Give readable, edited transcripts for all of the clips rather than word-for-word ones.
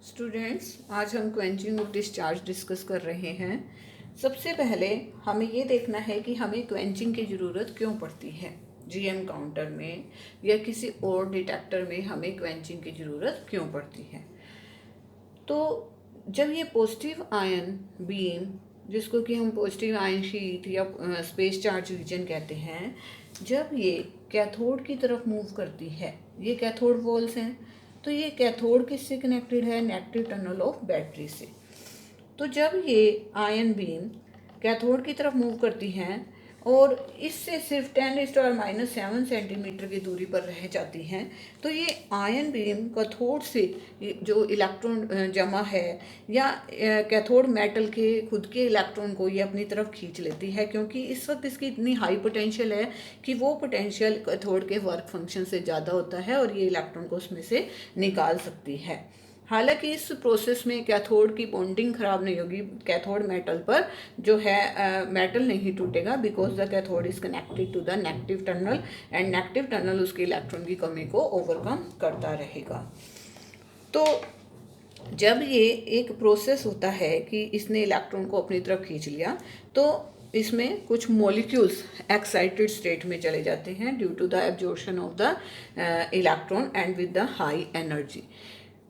Students, आज हम quenching of discharge discuss कर रहे हैं। सबसे पहले हमें ये देखना है कि हमें क्वेंचिंग की ज़रूरत क्यों पड़ती है। जीएम काउंटर में या किसी और डिटेक्टर में हमें क्वेंचिंग की ज़रूरत क्यों पड़ती है। तो जब ये पॉजिटिव आयन बीम, जिसको कि हम पॉजिटिव आयन शीट या स्पेस चार्ज रीजन कहते हैं, जब ये कैथोड की तरफ मूव करती है, ये कैथोड वॉल्स हैं, तो ये कैथोड किससे कनेक्टेड है? नेगेटिव टर्मिनल ऑफ बैटरी से। तो जब ये आयन बीम कैथोड की तरफ मूव करती हैं और इससे सिर्फ 10⁻⁻7 सेंटीमीटर की दूरी पर रह जाती हैं, तो ये आयन बीम कैथोड से जो इलेक्ट्रॉन जमा है या कैथोड मेटल के खुद के इलेक्ट्रॉन को ये अपनी तरफ खींच लेती है, क्योंकि इस वक्त इसकी इतनी हाई पोटेंशियल है कि वो पोटेंशियल कैथोड के वर्क फंक्शन से ज़्यादा होता है और ये इलेक्ट्रॉन को उसमें से निकाल सकती है। हालांकि इस प्रोसेस में कैथोड की बॉन्डिंग खराब नहीं होगी, कैथोड मेटल पर जो है मेटल नहीं टूटेगा, because the cathode is connected to the negative terminal and negative terminal उसके इलेक्ट्रॉन की कमी को ओवरकम करता रहेगा। तो जब ये एक प्रोसेस होता है कि इसने इलेक्ट्रॉन को अपनी तरफ खींच लिया, तो इसमें कुछ मॉलिक्यूल्स एक्साइटेड स्टेट में चले जाते हैं due to the absorption of the electron and with the high energy.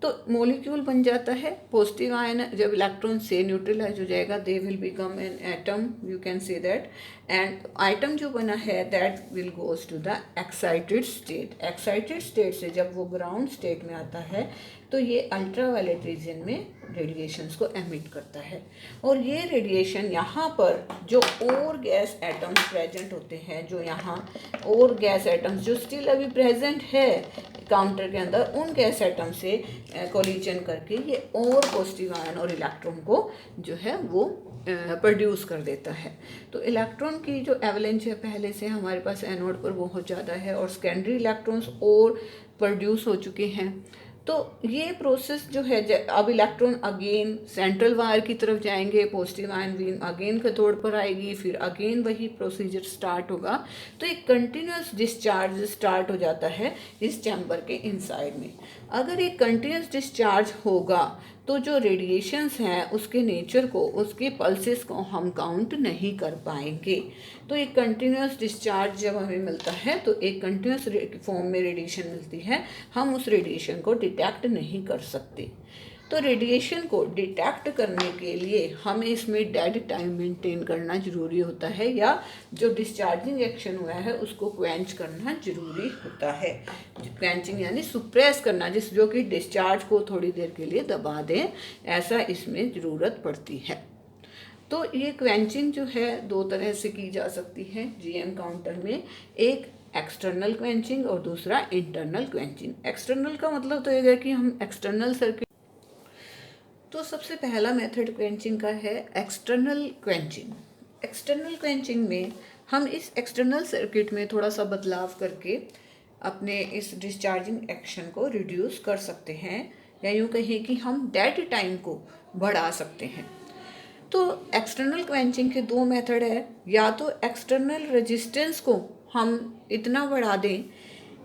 तो मॉलिक्यूल बन जाता है। पॉजिटिव आयन जब इलेक्ट्रॉन से न्यूट्रलाइज हो जाएगा, they will become an atom, you can say that, and item जो बना है that will goes to the excited state. Excited state से जब वो ग्राउंड स्टेट में आता है तो ये अल्ट्रावायलेट रीजन में रेडिएशंस को एमिट करता है, और ये रेडिएशन यहाँ पर जो और गैस एटम्स प्रेजेंट होते हैं, जो यहाँ और गैस एटम्स जो स्टिल अभी प्रेजेंट है काउंटर के अंदर, उन गैस एटम से कोलिजन करके ये और पॉजिटिव आयन और इलेक्ट्रॉन को जो है वो प्रोड्यूस कर देता है। तो इलेक्ट्रॉन की जो एवलेंस है पहले से हमारे पास एनोड पर बहुत ज़्यादा है और सेकेंडरी इलेक्ट्रॉन्स और प्रोड्यूस हो चुके हैं। तो ये प्रोसेस जो है, अब इलेक्ट्रॉन अगेन सेंट्रल वायर की तरफ जाएंगे, positive ion beam again cathode पर आएगी, फिर अगेन वही प्रोसीजर स्टार्ट होगा। तो एक कंटिन्यूस डिस्चार्ज स्टार्ट हो जाता है इस चैम्बर के इनसाइड में। अगर एक कंटिन्यूस डिस्चार्ज होगा तो जो रेडिएशंस हैं उसके नेचर को, उसके पल्सेस को हम काउंट नहीं कर पाएंगे। तो एक कंटिन्यूस डिस्चार्ज जब हमें मिलता है तो एक कंटिन्यूस फॉर्म में रेडिएशन मिलती है, हम उस रेडिएशन को डिटेक्ट नहीं कर सकते। तो रेडिएशन को डिटेक्ट करने के लिए हमें इसमें डेड टाइम मेंटेन करना ज़रूरी होता है, या जो डिस्चार्जिंग एक्शन हुआ है उसको क्वेंच करना ज़रूरी होता है। क्वेंचिंग यानी सुप्रेस करना, जो कि डिस्चार्ज को थोड़ी देर के लिए दबा दें, ऐसा इसमें ज़रूरत पड़ती है। तो ये क्वेंचिंग जो है दो तरह से की जा सकती है जीएम काउंटर में, एक एक्सटर्नल क्वेंचिंग और दूसरा इंटरनल क्वेंचिंग। एक्सटर्नल का मतलब तो ये है कि हम एक्सटर्नल सर्किट, तो सबसे पहला मेथड क्वेंचिंग का है एक्सटर्नल क्वेंचिंग। एक्सटर्नल क्वेंचिंग में हम इस एक्सटर्नल सर्किट में थोड़ा सा बदलाव करके अपने इस डिस्चार्जिंग एक्शन को रिड्यूस कर सकते हैं, या यूँ कहें कि हम डेड टाइम को बढ़ा सकते हैं। तो एक्सटर्नल क्वेंचिंग के दो मेथड है, या तो एक्सटर्नल रेजिस्टेंस को हम इतना बढ़ा दें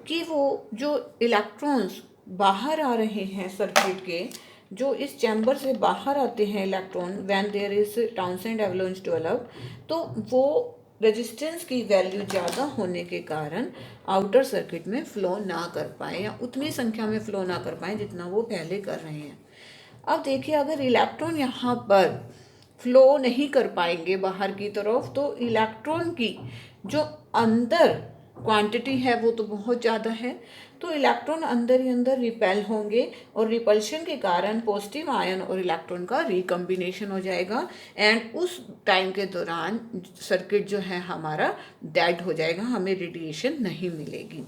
कि वो जो इलेक्ट्रॉन्स बाहर आ रहे हैं सर्किट के, जो इस चैम्बर से बाहर आते हैं electron when there is Townsend avalanche develop, तो वो रेजिस्टेंस की वैल्यू ज़्यादा होने के कारण आउटर सर्किट में फ़्लो ना कर पाए, या उतनी संख्या में फ़्लो ना कर पाए जितना वो पहले कर रहे हैं। अब देखिए, अगर इलेक्ट्रॉन यहाँ पर फ्लो नहीं कर पाएंगे बाहर की तरफ, तो इलेक्ट्रॉन की जो अंदर क्वांटिटी है वो तो बहुत ज़्यादा है, तो इलेक्ट्रॉन अंदर ही अंदर रिपेल होंगे, और रिपल्शन के कारण पॉजिटिव आयन और इलेक्ट्रॉन का रिकम्बिनेशन हो जाएगा, एंड उस टाइम के दौरान सर्किट जो है हमारा डेड हो जाएगा, हमें रेडिएशन नहीं मिलेगी।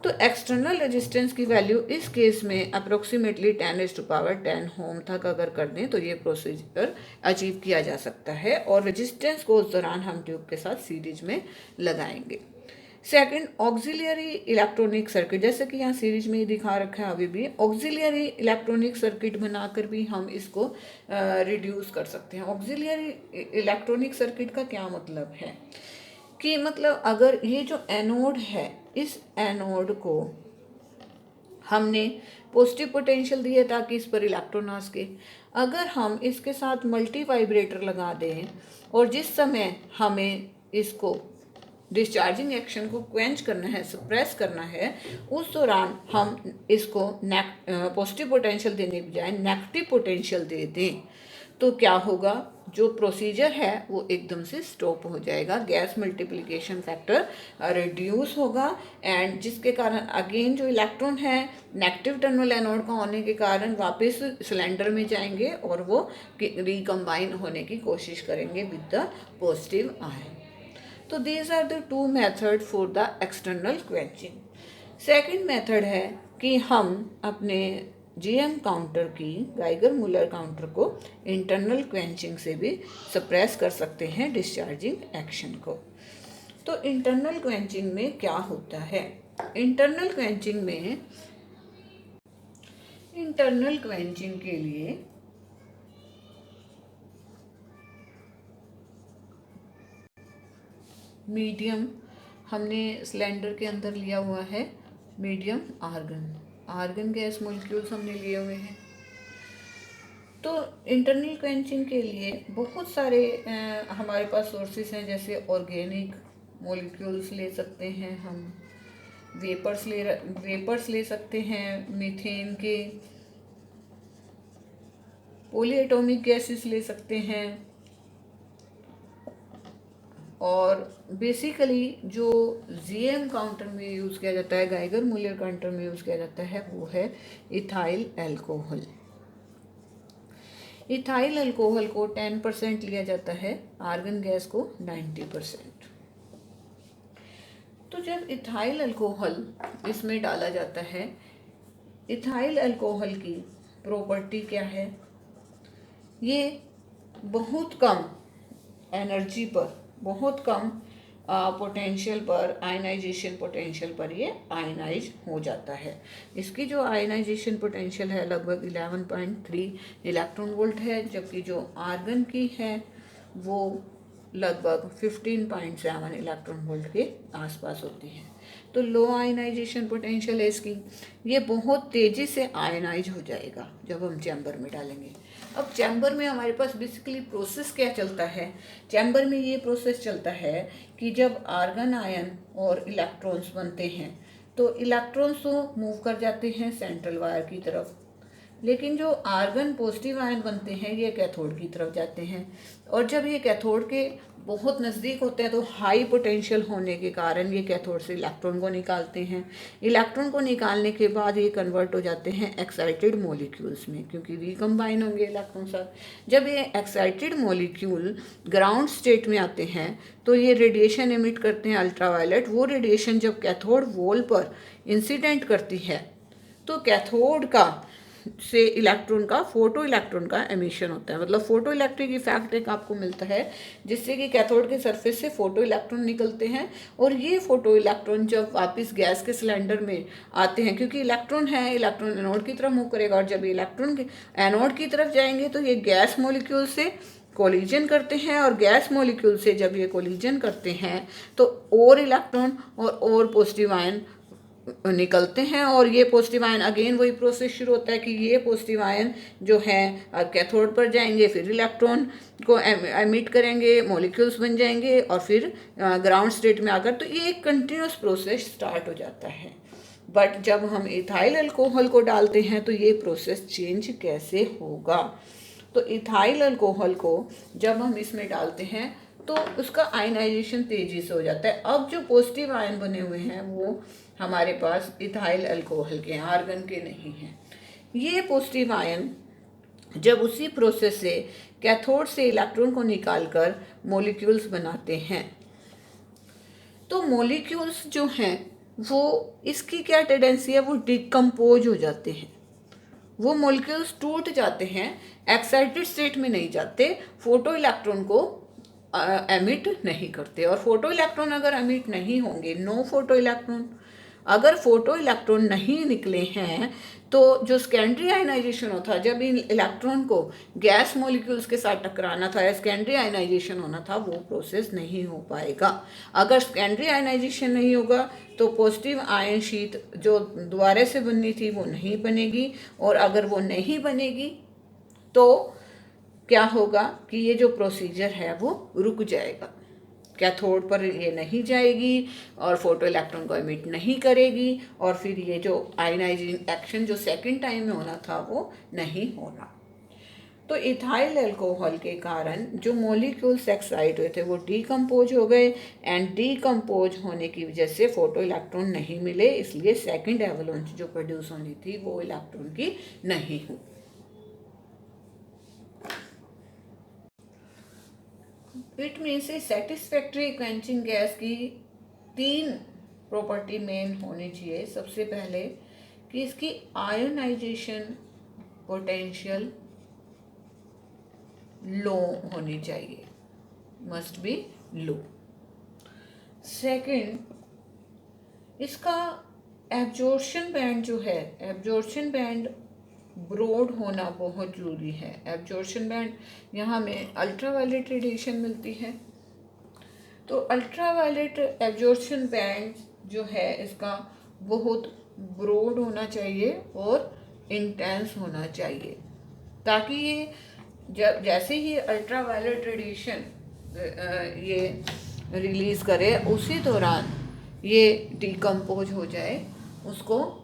तो एक्सटर्नल रेजिस्टेंस की वैल्यू इस केस में अप्रोक्सीमेटली 10⁻10 ओम तक अगर कर दें तो ये प्रोसीजर अचीव किया जा सकता है, और रेजिस्टेंस को उस दौरान हम ट्यूब के साथ सीरीज में लगाएंगे। सेकंड, ऑक्सिलियरी इलेक्ट्रॉनिक सर्किट, जैसे कि यहाँ सीरीज में ही दिखा रखा है अभी भी, ऑक्सिलियरी इलेक्ट्रॉनिक सर्किट बनाकर भी हम इसको रिड्यूस कर सकते हैं। ऑक्सिलियरी इलेक्ट्रॉनिक सर्किट का क्या मतलब है कि मतलब अगर ये जो एनोड है, इस एनोड को हमने पॉजिटिव पोटेंशियल दी है ताकि इस पर इलेक्ट्रॉन आ सके। अगर हम इसके साथ मल्टी वाइब्रेटर लगा दें और जिस समय हमें इसको डिस्चार्जिंग एक्शन को क्वेंच करना है, सप्रेस करना है, उस दौरान हम इसको पॉजिटिव पोटेंशियल देने के बजाय नेगेटिव पोटेंशियल दे दें, तो क्या होगा, जो प्रोसीजर है वो एकदम से स्टॉप हो जाएगा, गैस मल्टीप्लिकेशन फैक्टर रिड्यूस होगा, एंड जिसके कारण अगेन जो इलेक्ट्रॉन है नेगेटिव टर्मिनल एनोड का होने के कारण वापस सिलेंडर में जाएंगे और वो रिकम्बाइन होने की कोशिश करेंगे विद द पॉजिटिव आयन। तो these are the two method for the external quenching. Second method है कि हम अपने जीएम काउंटर की, गाइगर मूलर काउंटर को इंटरनल क्वेंचिंग से भी सप्रेस कर सकते हैं डिस्चार्जिंग एक्शन को। तो इंटरनल क्वेंचिंग में क्या होता है? इंटरनल क्वेंचिंग के लिए मीडियम हमने सिलेंडर के अंदर लिया हुआ है, मीडियम आर्गन गैस मॉलिक्यूल्स हमने लिए हुए हैं। तो इंटरनल क्वेंचिंग के लिए बहुत सारे हमारे पास सोर्सेस हैं, जैसे ऑर्गेनिक मॉलिक्यूल्स ले सकते हैं हम, वेपर्स ले सकते हैं मीथेन के, पॉलीएटॉमिक गैसेस ले सकते हैं, और बेसिकली जो जीएम काउंटर में यूज़ किया जाता है, गाइगर मूलर काउंटर में यूज़ किया जाता है, वो है इथाइल अल्कोहल। इथाइल अल्कोहल को 10% लिया जाता है, आर्गन गैस को 90%। तो जब इथाइल अल्कोहल इसमें डाला जाता है, इथाइल अल्कोहल की प्रॉपर्टी क्या है? ये बहुत कम एनर्जी पर, बहुत कम पोटेंशियल पर, आयनाइजेशन पोटेंशियल पर ये आयनाइज हो जाता है। इसकी जो आयनाइजेशन पोटेंशियल है लगभग 11.3 इलेक्ट्रॉन वोल्ट है, जबकि जो आर्गन की है वो लगभग 15.7 इलेक्ट्रॉन वोल्ट के आसपास होती है। तो लो आयनाइजेशन पोटेंशियल है इसकी, ये बहुत तेज़ी से आयनाइज हो जाएगा जब हम चैम्बर में डालेंगे। अब चैम्बर में हमारे पास बेसिकली प्रोसेस क्या चलता है? चैम्बर में ये प्रोसेस चलता है कि जब आर्गन आयन और इलेक्ट्रॉन्स बनते हैं तो इलेक्ट्रॉन्स तो मूव कर जाते हैं सेंट्रल वायर की तरफ, लेकिन जो आर्गन पॉजिटिव आयन बनते हैं ये कैथोड की तरफ जाते हैं, और जब ये कैथोड के बहुत नज़दीक होते हैं तो हाई पोटेंशियल होने के कारण ये कैथोड से इलेक्ट्रॉन को निकालते हैं। इलेक्ट्रॉन को निकालने के बाद ये कन्वर्ट हो जाते हैं एक्साइटेड मॉलिक्यूल्स में, क्योंकि रिकम्बाइन होंगे इलेक्ट्रॉन साथ। जब ये एक्साइटेड मॉलिक्यूल ग्राउंड स्टेट में आते हैं तो ये रेडिएशन एमिट करते हैं, अल्ट्रावायलेट। वो रेडिएशन जब कैथोड वॉल पर इंसिडेंट करती है तो कैथोड का से इलेक्ट्रॉन का, फोटो इलेक्ट्रॉन का एमिशन होता है, मतलब फोटो इलेक्ट्रिक इफेक्ट एक आपको मिलता है, जिससे कि कैथोड के सरफेस से फोटो इलेक्ट्रॉन निकलते हैं, और ये फोटो इलेक्ट्रॉन जब वापस गैस के सिलेंडर में आते हैं, क्योंकि इलेक्ट्रॉन है, इलेक्ट्रॉन एनोड की तरफ मूव करेगा, और जब ये इलेक्ट्रॉन एनोड की तरफ जाएंगे तो ये गैस मॉलिक्यूल से कोलिजन करते हैं, और गैस मॉलिक्यूल से जब ये कोलिजन करते हैं तो और इलेक्ट्रॉन और पॉजिटिव आयन निकलते हैं, और ये पॉजिटिव आयन अगेन वही प्रोसेस शुरू होता है कि ये पॉजिटिव आयन जो है कैथोड पर जाएंगे, फिर इलेक्ट्रॉन को एमिट करेंगे, मॉलिक्यूल्स बन जाएंगे, और फिर ग्राउंड स्टेट में आकर, तो ये एक कंटिन्यूस प्रोसेस स्टार्ट हो जाता है। बट जब हम इथाइल अल्कोहल को डालते हैं तो ये प्रोसेस चेंज कैसे होगा? तो इथाइल अल्कोहल को जब हम इसमें डालते हैं तो उसका आयनाइजेशन तेजी से हो जाता है। अब जो पॉजिटिव आयन बने हुए हैं वो हमारे पास इथाइल अल्कोहल के, आर्गन के नहीं हैं। ये पॉजिटिव आयन जब उसी प्रोसेस से कैथोड से इलेक्ट्रॉन को निकालकर मॉलिक्यूल्स बनाते हैं, तो मॉलिक्यूल्स जो हैं वो, इसकी क्या टेंडेंसी है, वो डिकम्पोज हो जाते हैं, वो मॉलिक्यूल्स टूट जाते हैं, एक्साइटेड स्टेट में नहीं जाते, फोटो इलेक्ट्रॉन को एमिट नहीं करते। और फोटो इलेक्ट्रॉन अगर एमिट नहीं होंगे, नो फोटो इलेक्ट्रॉन, अगर फोटो इलेक्ट्रॉन नहीं निकले हैं तो जो सेकेंडरी आयनाइजेशन होता है, जब इन इलेक्ट्रॉन को गैस मॉलिक्यूल्स के साथ टकराना था या सेकेंडरी आयनाइजेशन होना था, वो प्रोसेस नहीं हो पाएगा। अगर सेकेंडरी आयनाइजेशन नहीं होगा तो पॉजिटिव आयन शीट जो दोबारा से बननी थी वो नहीं बनेगी, और अगर वो नहीं बनेगी तो क्या होगा कि ये जो प्रोसीजर है वो रुक जाएगा। कैथोड पर ये नहीं जाएगी और फोटो इलेक्ट्रॉन को एमिट नहीं करेगी, और फिर ये जो आयनाइजिंग एक्शन जो सेकंड टाइम में होना था वो नहीं होना। तो इथाइल अल्कोहल के कारण जो मॉलिक्यूल्स एक्साइट हुए थे वो डीकम्पोज हो गए, एंड डीकम्पोज होने की वजह से फोटो इलेक्ट्रॉन नहीं मिले, इसलिए सेकंड एवलांच जो प्रोड्यूस होनी थी वो इलेक्ट्रॉन की नहीं हुई। It means satisfactory quenching gas की 3 प्रॉपर्टी मेन होनी चाहिए। सबसे पहले कि इसकी आयोनाइजेशन पोटेंशियल लो होनी चाहिए, मस्ट बी लो। सेकंड, इसका एब्जॉर्प्शन बैंड जो है, एब्जॉर्प्शन बैंड ब्रॉड होना बहुत ज़रूरी है। एब्जॉर्प्शन बैंड, यहाँ में अल्ट्रावायलेट रेडिएशन मिलती है, तो अल्ट्रावायलेट एब्जॉर्प्शन बैंड जो है इसका बहुत ब्रॉड होना चाहिए और इंटेंस होना चाहिए, ताकि ये जब जैसे ही अल्ट्रावायलेट रेडिएशन ये रिलीज़ करे उसी दौरान ये डिकम्पोज हो जाए, उसको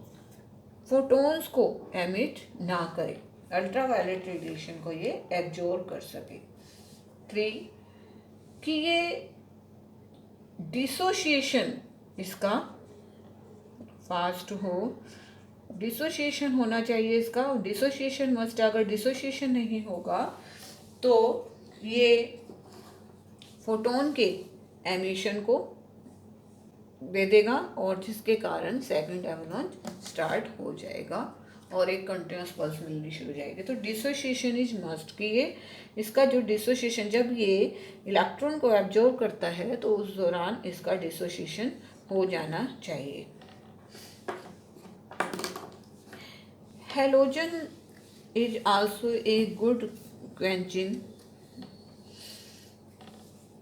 फोटोन्स को एमिट ना करे, अल्ट्रावायलेट रेडिएशन को ये एब्जॉर्ब कर सके। 3, कि ये डिसोशिएशन इसका फास्ट हो, डिसोशिएशन होना चाहिए इसका, डिसोशिएशन मस्ट, अगर डिसोशिएशन नहीं होगा तो ये फोटोन के एमिशन को दे देगा, और जिसके कारण सेकंड एवलांच स्टार्ट हो जाएगा और एक कंटिन्यूस पल्स मिलनी शुरू हो जाएगी। तो डिसोशिएशन इज मस्ट, कि ये इसका जो डिसोशिएशन, जब ये इलेक्ट्रॉन को एब्जॉर्ब करता है तो उस दौरान इसका डिसोशिएशन हो जाना चाहिए। Halogen is also a good quenching,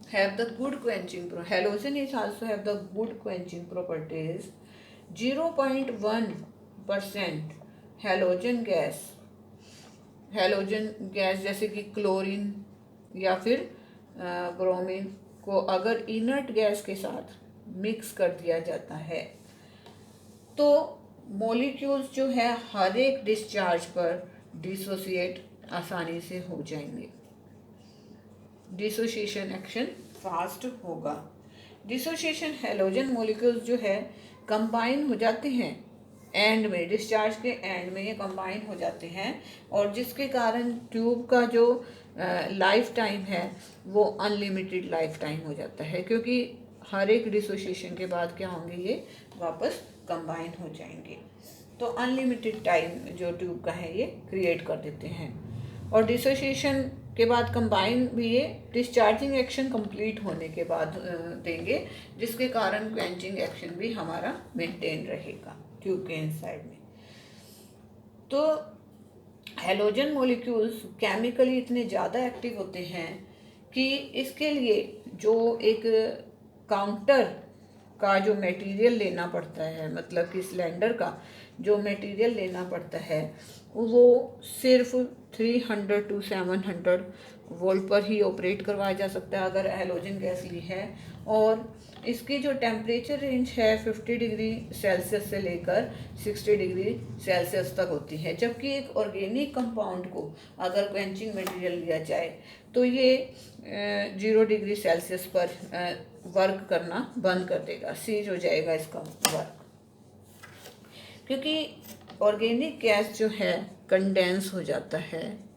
have the good quenching halogen is also have the good quenching properties। 0.1% halogen gas, halogen gas जैसे कि क्लोरीन या फिर ब्रोमीन को अगर इनर्ट गैस के साथ मिक्स कर दिया जाता है तो मॉलिक्यूल्स जो है हर एक डिस्चार्ज पर डिसोसिएट आसानी से हो जाएंगे, डिसोसिएशन एक्शन फास्ट होगा। डिसोसिएशन हेलोजन मॉलिक्यूल्स जो है कंबाइन हो जाते हैं एंड में, डिस्चार्ज के एंड में ये कंबाइन हो जाते हैं, और जिसके कारण ट्यूब का जो लाइफ टाइम है वो अनलिमिटेड लाइफ टाइम हो जाता है, क्योंकि हर एक डिसोसिएशन के बाद क्या होंगे, ये वापस कंबाइन हो जाएंगे। तो अनलिमिटेड टाइम जो ट्यूब का है ये क्रिएट कर देते हैं, और डिसोसिएशन के बाद कंबाइन भी ये डिस्चार्जिंग एक्शन कंप्लीट होने के बाद देंगे, जिसके कारण क्वेंचिंग एक्शन भी हमारा मेंटेन रहेगा ट्यूब के इनसाइड में। तो हेलोजन मॉलिक्यूल्स केमिकली इतने ज़्यादा एक्टिव होते हैं कि इसके लिए जो एक काउंटर का जो मटेरियल लेना पड़ता है, मतलब कि सिलेंडर का जो मटेरियल लेना पड़ता है वो सिर्फ 300 to 700 वोल्ट पर ही ऑपरेट करवाया जा सकता है अगर हेलोजन गैस ली है, और इसकी जो टेम्परेचर रेंज है 50 डिग्री सेल्सियस से लेकर 60 डिग्री सेल्सियस तक होती है। जबकि एक ऑर्गेनिक कंपाउंड को अगर क्वेंचिंग मटेरियल लिया जाए तो ये 0 डिग्री सेल्सियस पर वर्क करना बंद कर देगा, सीज हो जाएगा इसका वर्क, क्योंकि ऑर्गेनिक गैस जो है कंडेंस हो जाता है